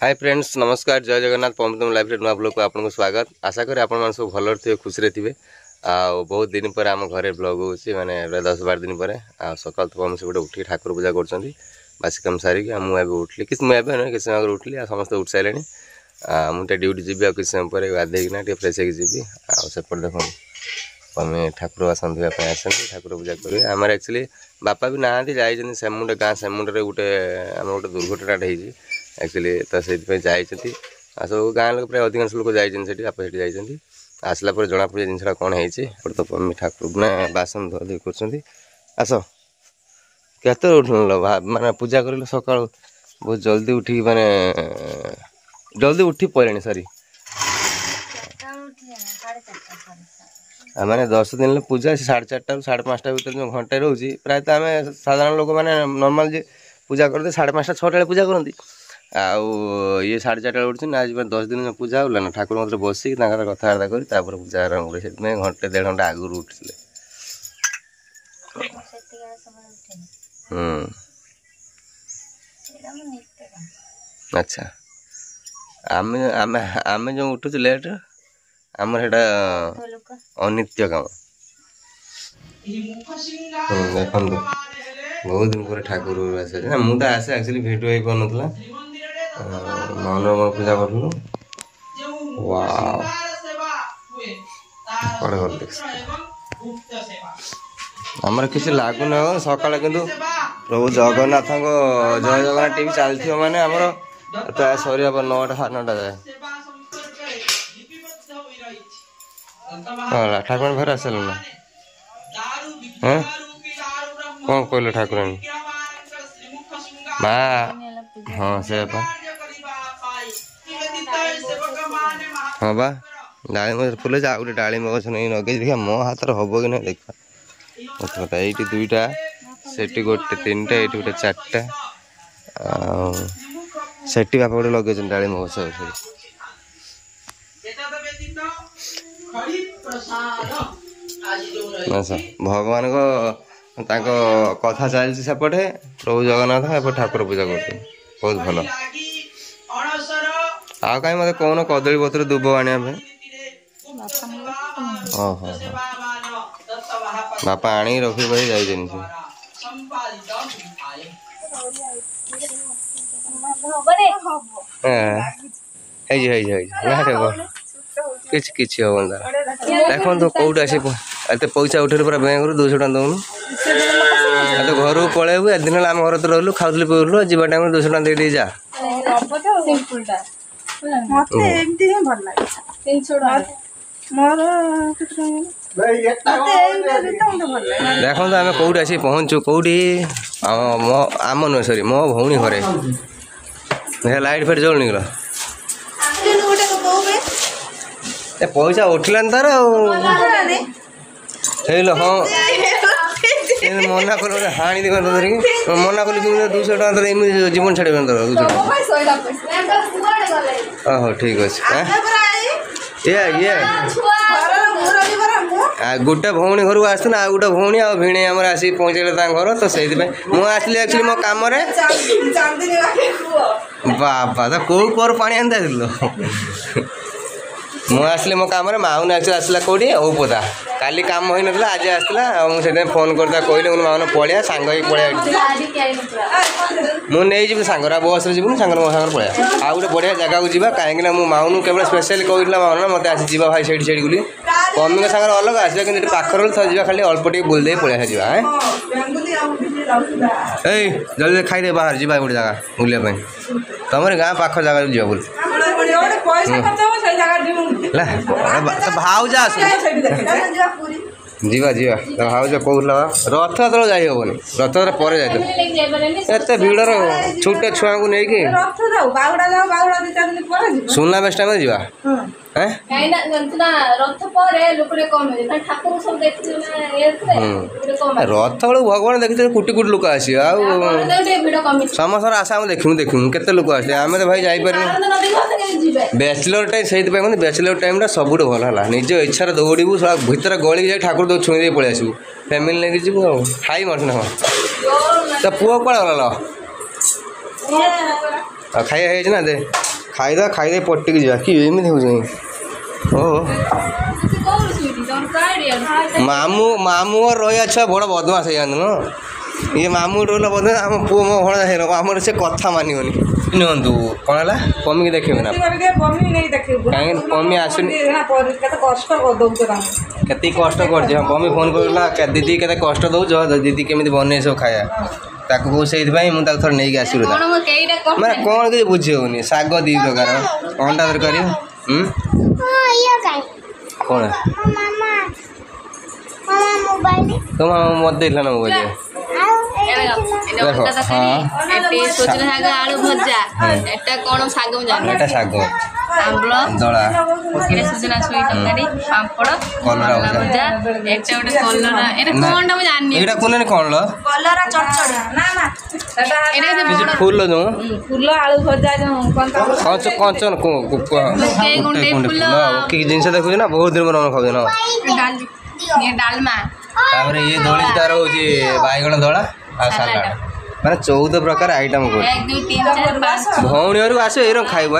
hi friends नमस्कार जय जगन्नाथ पवन life नुआ ब्लॉग को आपको स्वागत आशा करें आप सब भल थे खुशी थे बहुत दिन पर आम घरे ब्लॉग हो माने 10-12 दिन पर सकाल तो हम सब उठी ठाकुर पूजा कर बासी कम सारिक मुझे उठली कि मुझे ना किसी समय उठली समस्त उठ सारे मुझे ड्यूटी जी किसी समय पर गाधेना फ्रेश होपट देख आम ठाकुर बासन धोवाई आसती ठाकुर पूजा करेंगे आम एक्चुअली बापा भी ना जाइए सेमुंड गाँ सेमुंडे गोटे आम गोटे दुर्घटना एक्चुअली तो से सब गाँ लोग प्राय अधिकांश लोग जाइए आप जाइए आसला जना पड़े जिनसा कौन है तो ठाकुर ना बासन धुआ धुई कर आस केत उठल माने पूजा कर सका बहुत जल्दी उठी माने जल्दी उठी पड़े सॉरी मैंने 10 दिन पूजा 4:30 5:30 भर जो घंटे रोचे प्रायतः आम साधारण लोक मैंने नॉर्मल जी पूजा करते 5:30 6टा पूजा करती ये 4:30 उठी ना आज 10 दिन पूजा होला ना ठाकुर मतलब बसिक कथबार्ता कर पूजा आरंभ कर घंटे 1.5 घंटा आगुरी उठे अच्छा आम आम आम जो उठुच लेट आमर हेटा अनित्य काम देखो बहुत दिन पर ठाकुर आसे ना मुझे आसे एक्चुअली भिडियो ही कर ना मान पूजा करूँ आमर किसी लगुन सकाल किंतु प्रभु जगन्नाथ जय जगन्नाथ टीवी चलती माने आमर प्राय सर 9टा 9:30 जाए ठाकुर घर आसल ना हाँ कौन कहल ठाकुरानी माँ हाँ से हाँ बा डालिम फुल आ गए डालिम गच नहीं लगे देखा मो हाथ हम कि ना देखा ये 2टा से गोटे 3टा ये गोटे 4टा से बापा गोटे लगे डालिम गच भगवान को कथा चलती सेपटे प्रभु जगन्नाथ एपटे ठाकुर पूजा कर बहुत भल आ कहीं मत कौन कदली पत्र दुब आने ओहो बापा आनी रखी भाई जाइए किसी हम देखो तो कौट आस पैसा उठे पूरा बैंक रू 200 टଙ୍କା दौनु तो घर को पलैबू दिन आम घर तो रहलु खाऊलु पीलु जीवा टाइम 200 टଙ୍କା दे जा देखो तो आम कौट आस पहुँचु कौटी आम नुह सरी मो भौणी घरे लाइट फेट जल निकल पैसा उठलान तार हाँ मना कल हाँ धरिक मना कल 200 टଙ୍କା तर एम जीवन छाड़ 200 ओहो ठीक अच्छे ये गोटे भौणी घर को आसना आ गोटे भौणी आ भिणे आम आस पहुँचे घर तो से मुझे एक्चुअली मो कम बाबा तो कौ कूर पानी आनी मुझे आसली मो कम माउन एक्चुअली आसला कौटी औपदा काली काम हो ना आज आसला मुझे फोन करता कहली माउन पलिया सांग पलिया मुझे सांगरा बस जीवन सांग मो सांग पलिया आ गोटे बढ़िया जगह को जावा कहीं माउन केवल स्पेशल कहला माउन मत आसी जा भाई से बोली मम्मी सागर अलग आसा कि पाखर जा खाली अल्प टे बुल दे पलिया जा जल्दी खाई बाहर जा गोटे जगह बुलाया तुम गाँ पाख जगह जा बोल भाउजा जीवा जीवा भाउजा कहला रथ यात्रा जाई हेबनी रथ यात्रा पर जाते भिड़र छोटे छुआ को नहीं सुनला बेस्ट टाइम जीवा रथ बेलू भगवान देखते कोटी कोटी लोक आस समस्त आशा आम देखू केते लोक आस आम तो भाई जापर बैचलर टाइम से बैचलर टाइम सब भल है निज इच्छा दौड़ू भितर गली जाए ठाकुर छुई दे पलि आसू फैमिली लेके जीव खाई मर ना तो पुआ कड़ा गल खाइया ना दे ଖାଇଦେ ପଟିକି ଯିବା କି ଏମିତି ହେଉଛି ଓ ମାମୁଁ ରହିବା ଛୁଆ ବଡ଼ ବଦମାସ ହେଇଯାଆନ୍ତୁ ନୁହଁ ଇଏ ମାମୁଁ ରହିଲା ବଦମାସ ଆମ ପୁଅ ମୋ ଭଣଜା ହେଇର ଆମର ସେ କଥା ମାନିବନି ନିଅନ୍ତୁ କ'ଣ ହେଲା ପମିକି ଦେଖିବେ ନା କାହିଁକି ପମି ଆସୁନି କେତିକି କଷ୍ଟ କରୁଛି ହଁ ପମି ଫୋନ୍ କରିଲା ଦିଦି କେତେ କଷ୍ଟ ଦେଉଛ ଦିଦି କେମିତି ବନେଇ ସବୁ ଖାଇବା ତାକୁ କହୁ ସେଇଥିପାଇଁ ମୁଁ ତାକୁ ଥରେ ନେଇକି ଆସିଲି ମାନେ କ'ଣ କିଛି ବୁଝି ହେଉନି ଶାଗ 2 ପ୍ରକାର ଅଣ୍ଡା ତରକାରୀ କ'ଣ ତମ ମତେ ଦେଇଥିଲା ନା ମୋବାଇଲ ଆଳୁ ଭଜା ଏଟା କଣ ଶାଗ ଏଟା ଶାଗ ଆମ୍ବଳ ଦଳା ସୁଜନା ଛୁଇଁ ତରକାରୀ ପାମ୍ପଡ଼ କଲରା ଭଜା ଏଟା ଗୋଟେ କଲରା ଏଟା କଣଟା ମୁଁ ଜାଣିନି ଏଇଟା କୋନେ କ'ଣ ଲ କଲରା ଚଡ଼ଚଡ଼ି ନା ନା ଏଟା ଫୁଲ ଯୋଉ ଫୁଲ ଆଳୁ ଭଜା କଞ୍ଚନ କି ଜିନିଷ ଦେଖୁଛୁ ନା ବହୁତ ଦିନ ପରେ ଖାଉଛୁ ନା ଡାଲମା ତାପରେ ଇଏ ଦଳି ତାର ହଉଛି ବାଇଗଣ ଦଳା ଆଉ ସାଲାଡ ମାନେ 14 ପ୍ରକାର ଆଇଟମ କରୁଛି 1 2 3 4 5 ଭଉଣୀ ଘରକୁ ଆସିବ ଏଇରକମ ଖାଇବ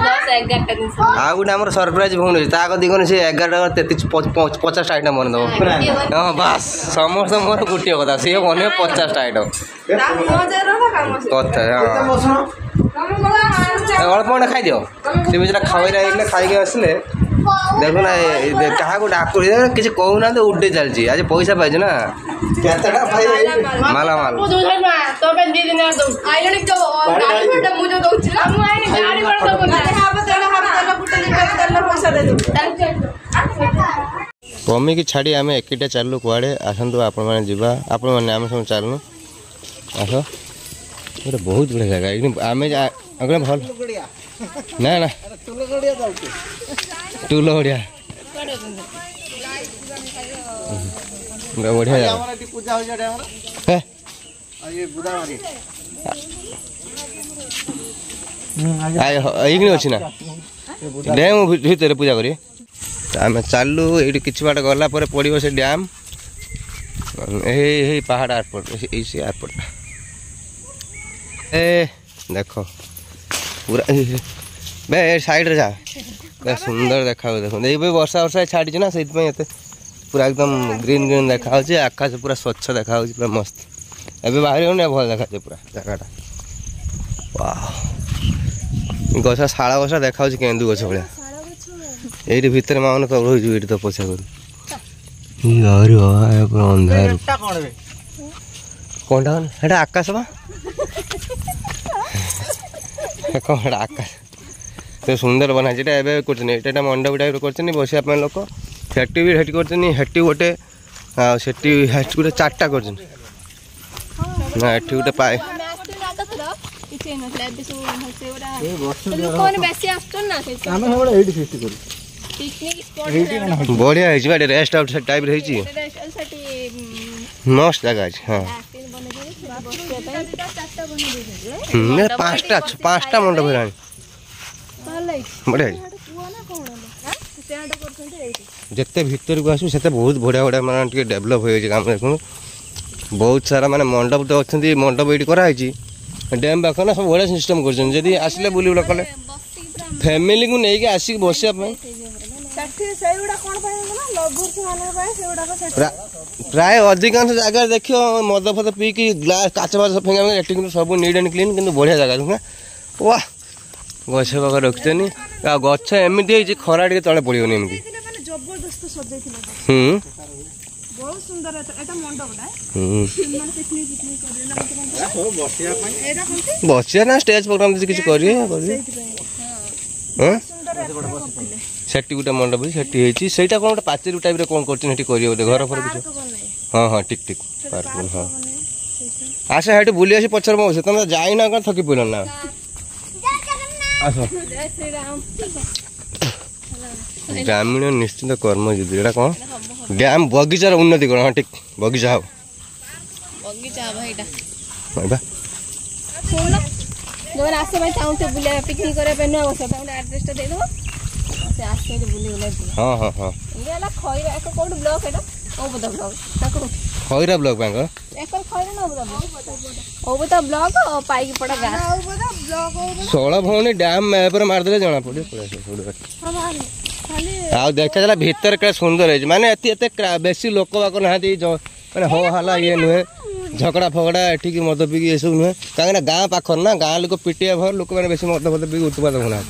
10 11ଟା ଜିନିଷ ଆଉ ଗୋଟେ ଆମର ସରପ୍ରାଇଜ ଭଉଣୀ ଅଛି ତା ଦିଗରେ ସେ 11 ଆଇଟମ ବନେଇଦେବ ହଁ ବାସ୍ ସମସ୍ତ ମୋର ଗୋଟିଏ କଥା ସିଏ ବନେଇବ 50ଟା ଆଇଟମ କଥା ଅଳ୍ପ ଖଣ୍ଡେ ଖାଇଦିଅ ସେ ଭିତରେ ଖାଇଲେ ଖାଇକି ଆସିଲେ ଦେଖୁନା କାହାକୁ ଡାକୁଛି କିଛି କହୁନାହାନ୍ତି ଉଡେ ଚାଲିଛି ଆଜି ପଇସା ପାଇଛୁ ନା ମାଲା ମାଲ ପମିକି ଛାଡ଼ି ଆମେ ଏକିଟା ଚାଲୁ କୁଆଡ଼େ ଆସନ୍ତୁ ଆପଣମାନେ ଯିବା ଆପଣମାନେ ଆମେ ସବୁ ଚାଲୁନୁ ଆସ ଗୋଟେ ବହୁତ ବଢ଼ିଆ ଜାଗା ଏଇଠି ଆମେ ଭଲ ନା ନା ଟୁଲ ବଢ଼ିଆ ବଢ଼ିଆ ଜାଗା ଏଇଖିଣି ଅଛି ନା ଡ୍ୟାମ୍ ଭିତରେ ପୂଜା କରିବେ ଆମେ ଚାଲୁ ଏଇଠି କିଛି ବାଟ ଗଲା ପରେ ପଡ଼ିବ ସେ ଡ୍ୟାମ୍ ଏଇ ପାହାଡ଼ ଆରପଟ ଏଇ ସେ ଆରପଟ ଏ ଦେଖ ପୁରା ବେ ସାଇଡ଼୍ରେ ଯା ସୁନ୍ଦର ଦେଖାଯାଉଛି ଦେଖନ୍ତୁ ଏବେ ବର୍ଷା ଛାଡ଼ିଛି ନା ସେଇଥିପାଇଁ ଏତେ ପୁରା ଏକଦମ ଗ୍ରୀନ୍ ଗ୍ରୀନ୍ ଦେଖାଯାଉଛି ଆକାଶ ପୁରା ସ୍ୱଚ୍ଛ ଦେଖାଯାଉଛି ପୁରା ମସ୍ତ ଏବେ ବାହାରି ହେଉନି ଭଲ ଦେଖାଯାଉଛି ପୁରା ଜାଗାଟା ଗଛ ଶାଳ ଗଛ ଦେଖାଯାଉଛି କେନ୍ଦୁ ଗଛ ଭଳିଆ ଏଇଠି ଭିତରେ ମାନେ ତ ରହିଛୁ ଏଇଠି ତ ପଛା କରୁ ଅନ୍ଧାର କ'ଣଟା ସେଇଟା ଆକାଶ ବା କ'ଣ ସେଇଟା ଆକାଶ ସେ ସୁନ୍ଦର ବନାହେଇଛି ଏଇଟା ଏବେ କରୁଛନ୍ତି ଏଇଟା ମଣ୍ଡପ ଟାଇପ୍ର କରିଛନ୍ତି ବସିବା ପାଇଁ ଲୋକ ସେଠି ବି ସେଠି କରିଛନ୍ତି ସେଠି ଗୋଟେ ଆଉ ସେଠି ଗୋଟେ 4ଟା କରିଛନ୍ତି ନା ଏଠି ଗୋଟେ ପାଏ ବଢ଼ିଆ ହେଇଛି ବା ରେଷ୍ଟ ହାଉସ୍ ଟାଇପ୍ର ହେଇଛି ମସ୍ତ ଜାଗା ଅଛି ହଁ 5ଟା ମଣ୍ଡପ ହେଲାଣି ବଢ଼ିଆ ହେଇଛି ଯେତେ ଭିତରକୁ ଆସିବୁ ସେତେ ବହୁତ ବଢ଼ିଆ ବଢ଼ିଆ ମାନେ ଟିକେ ଡେଭଲପ୍ ହେଇଯାଇଛି କାମ ଦେଖୁന്നു ବହୁତ ସାରା ମାନେ ମଣ୍ଡପ ତ ଅଛନ୍ତି ମଣ୍ଡପ ଏଇଠି କରାହେଇଛି ଡ୍ୟାମ୍ ପାଖ ନା ସବୁ ବଢ଼ିଆ ସିଷ୍ଟମ୍ କରିଛନ୍ତି ଯଦି ଆସିଲେ ବୁଲିବୁଲା କଲେ ଫ୍ୟାମିଲିକୁ ନେଇକି ଆସିକି ବସିବା ପାଇଁ ପ୍ରାୟ ଅଧିକାଂଶ ଜାଗାରେ ଦେଖିବ ମଦ ଫଦ ପିଇକି ଗ୍ଲାସ୍ କାଚ ଫାଚ ଫିଙ୍ଗା ଏଠି କିନ୍ତୁ ସବୁ ନିଟ୍ ଆଣ୍ଡ କ୍ଲିନ୍ କିନ୍ତୁ ବଢ଼ିଆ ଜାଗା ଦେଖୁନା ୱା ଗଛ ପାଖ ରଖିଛନ୍ତି ଆଉ ଗଛ ଏମିତି ହେଇଛି ଖରା ଟିକେ ତଳେ ପଡ଼ିବନି ଏମିତି ବସିବା ନା ଷ୍ଟେଜ୍ ପ୍ରୋଗ୍ରାମ କିଛି କରିବେ ସେଠି ଗୋଟେ ମଣ୍ଡପ ସେଠି ହେଇଛି ସେଇଟା କ'ଣ ଗୋଟେ ପାଚେରୀ ଟାଇପ୍ରେ କ'ଣ କରୁଛନ୍ତି ସେଠି କରିବେ ବୋଧେ ଘର ଫର କିଛି ହଁ ହଁ ଠିକ୍ ଠିକ୍ ପାର୍କ ହଁ ଆସ ସେଠି ବୁଲି ଆସି ପଛରେ ବସେ ତମେ ଯାଇନା କ'ଣ ଥକି ପଡ଼ିଲ ନା ଆସ ଗ୍ରାମୀଣ ନିଶ୍ଚିନ୍ତ କର୍ମଜୀବୀ ଏଇଟା କ'ଣ ଡ୍ୟାମ୍ ବଗିଚାର ଉନ୍ନତିକରଣ ହଁ ଠିକ୍ ବଗିଚା ହବ ଯୋଉମାନେ ଆସିବା ପାଇଁ ଚାହୁଁଥିବେ ବୁଲିବା ପିକନିକ୍ କରିବା ପାଇଁ ନୂଆ ବର୍ଷ ପାଇଁ ଆଡ୍ରେସଟା ଦେଇଦେବ ସେ ଆସିବେ ବୁଲି ବୁଲା ହଁ ହଁ ହଁ ହେଲା ଖଇରା କୋଉଠି ବ୍ଲକ୍ ଏଇଟା କୋଉ ବୋଧ ବ୍ଲକ୍ ତାକୁ खैरा ब्लॉक बैंक एकर खैरा ना ओबता ब्लॉक पाइकी पड़ा गाँ षोल भौणी डैम मैप मारदे जना पड़े आ देखा चला भीतर के सुंदर है माने बेसी लोक बाक ना मैंने हो हला ये नुहे झगड़ा फगड़ा एठिक मद पिकी ये सब नुहे कहीं गाँ पाखर ना गाँ लोक पिटिया भर लोक मैंने बेसी मद फद पिकी उत्पाद होना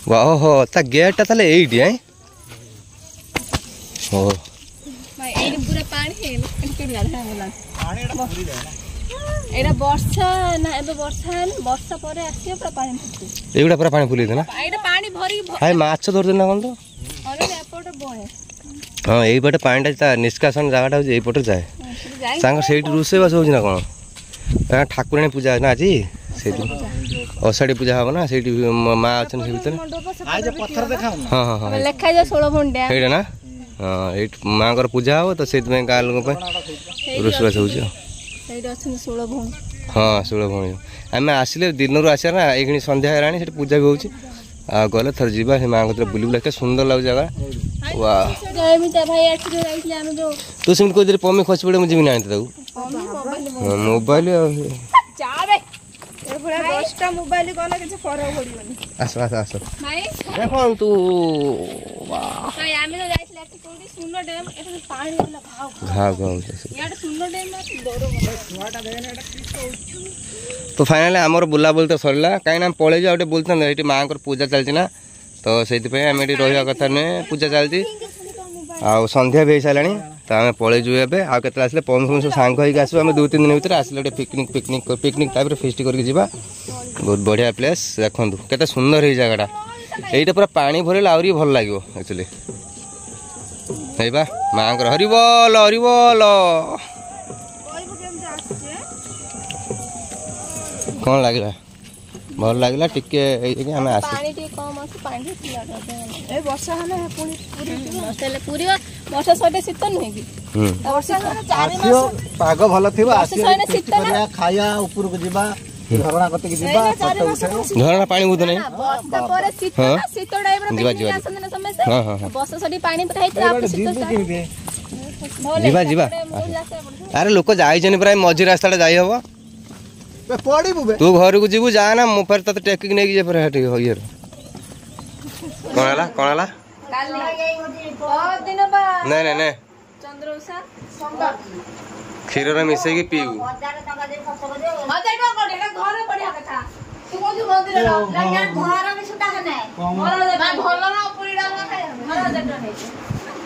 ओहो ता गेट ताले एइटी है हो भाई एडी पूरा पानी है के गाधा होला एडा वर्षा ना एबे वर्षा है वर्षा परे आसी पूरा पानी फुटू एगुडा पूरा पानी फुली ना एडा पानी भरी हाय माछ धर देना कोन तो अरे एपोट बहे हां एई पटे पानीटा ता निष्कासन जगाटा हो एई पटे जाए सांग सेठी रुसे बस हो ना कोन ठाकुराणी पूजा है ना आज सेठी अषाढ़ी पूजा हम ना सेठी माँ अच्छा से भीतर हाँ हाँ हाँ लेखा जा 16 घंटे है ना हाँ ये माँ को पूजा हो तो से गाँ लोक रोषबास हो 16 भौणी हाँ 16 भौणी आम आसिले दिन आसा ना ये संध्या है पूजा भी होची गले थर जी माँ को बुल बुला के सुंदर लगे जगह वाह तू सेम कोई पमी खसी पड़े मुझे भी ना मोबाइल मोबाइल कला किसी फरक पड़ोनी आस आस आस देखो तू भाई आमे तो जाइछले एठी कोडी सुनो डैम एठी पानी होला घाव घाव याड सुनो डैम ना डरो छुआटा देने एटा तो फाइनली आमर बुला बोल तो सरला कहीं ना पळे जा बोलता ये माँ को पूजा चलती ना तो से आम ये रहा कथा नुहे पूजा चलती आ संध्या भी हो सारा तो आम पळे जो ए आते आसे पम फम सब सांग होगी आस 2-3 दिन भर आसे गोटे picnic picnic picnic type feast करके जीवा बहुत बढ़िया प्लेस देखो केते सुंदर है जगह यहीटा पूरा पानी भरल आहरी भल लगे एक्चुअली माँ को हरिबोल हरिबोल कौन लगे भल लगे टिके आम पानी टिके कम अछि पानी ए वर्षा हने पुनी पूरी पूरी वर्षा सटे शीत नुहे कि वर्षा हने 4 मास पाग भल थिबा खाया ऊपर को जीवा झरना कते जीवा झरना पानी बुद नहीं वर्षा परे शीत शीत टाइम रे जीवा आसन समस्या हां हां वर्षा सटी पानी पर हेत आप शीत जीवा जीवा अरे लोक जाई जने प्राय मझी रास्ता जाई हबो पड़ी बुबे तू घर को जीवु जा ना मो पर तते टेकिक नै जे पर हटे होयर कोनला काली बहुत दिन बा नहीं नहीं नहीं चंद्रउषा संगत खीर रे मिसे की पीऊ 1000 टका दे खर्च कर दे 1000 टका कोडे घर पड़िया कथा तू कोजु मंदिर ला या घर में सुता हने मैं भलो ना पुरीडा ना खाय 1000 टका है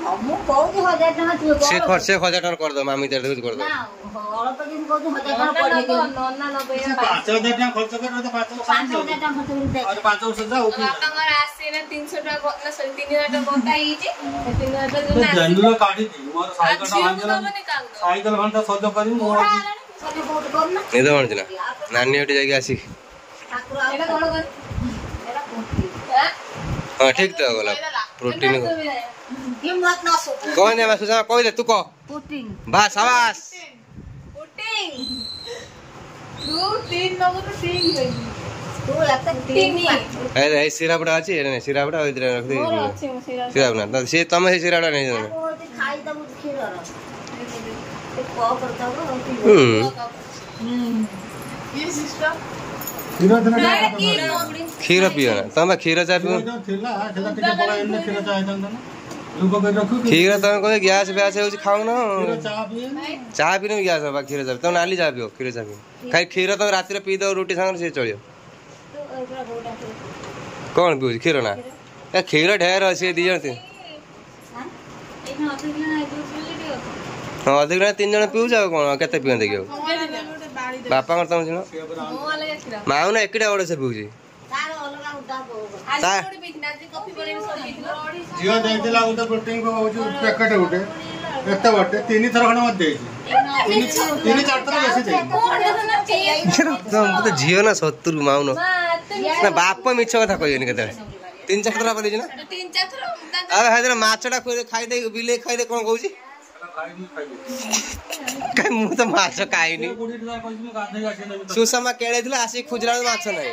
हमु कोजु 1000 टका तू से खर्च 1000 टका कर दो मामी ते कर दो ना और तो दिन कोजु 1000 टका पड़ दे नन्ना 90 5000 टका खर्च कर तो 5000 टका खर्च कर और 500 जा ओके तंगर आसे ना 300 टका ना 3000 टका बताई छी 3000 टका ना जनलो काढी दी मोर साइकिल घंटा सज करी मोर ये तो मानछ ना नानी हटे जाके आसी एटा कोन कर एटा पोटी हां ठीक तो गला प्रोटीन ये मत ना सो कौन है मैं सुजा कोई दे तू को पुटिंग बस शाबाश पुटिंग 2-3 नगो तो ठीक है तू लगता तीन ए सिरापड़ा अछि ने सिरापड़ा इधर रख दे और अच्छे सिरा सिरापड़ा तो से तमे से सिरापड़ा नहीं जाने खाई दब खीर रो ते को करता हो ये सिस्टम खीर पियो ना तमे खीर चा पियो थिला खेला टिके बड़ा एने खीर चाह जंदा ना लोग के रखू खीर तमे कोई गैस ब्यास हो खाऊ ना चाह पिए चाह पीने गैस बा खीर चा तमे नाली चाह पियो खीर चा पियो खाई खीर तो रात रे पी दो रोटी संग से चलियो कौन पियो खीर ना ए खीर ढेर अछि दी जण ती हां अधिक ना 3 जण पिउ जाओ कोन केते पियो देखियो बापा कर तम जनो माऊ ना एकडा ओडे से पिउ जी तार अलगा उठा को आज ओडी बिना जी कॉफी बने सब पिथिलो जियो दे दिला उते प्रोटीन को पैकेट उठे एते बटे 3 थर खण मत देई 3-4 थर बेसी देई तुम तो झियो ना 70 माऊ ना बाप मिछ कथा कहियो केते 3-4 थर पर देजी ना 3-4 थर अरे हाइदरा माछडा खाई दे बिले खाई दे कोन कहूची काय मु तो माछ खाइनी सुषमा केळे दिला आसी खुजरा माछ नाही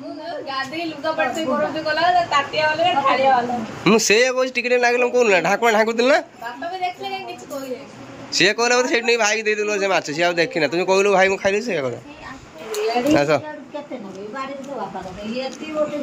मु ଗାଧେଇ ଲୁଗା ପଡିତେ କରନ୍ତି ଗଲା ତାଟିଆ वाले ଥାଳିଆ वाला ମୁଁ ସେଇଆ କହୁଛି ଟିକେ ଟିକେ ଲାଗିଲା କହୁନ ନା ଢାକୁଣା ଢାକୁଥିଲି ନା ବାପା ବି ଦେଖିଲେ କାଇଁ କିଛି କହିଲେ ସିଏ କହିଲା ବୋଧେ ସେଇଠି ନେଇ ଭାଇକି ଦେଇଦେଲୁ ସେ ମାଛ ସିଏ ଆଉ ଦେଖିନା ତୁମେ କହିଲୁ ଭାଇ ମୁଁ ଖାଇଲି ସେଇଆ କଥା ଆସ କେତେ ନେବେ ବାଡିରେ ତ ବାପା କଥା ଏତି ଗୋଟେ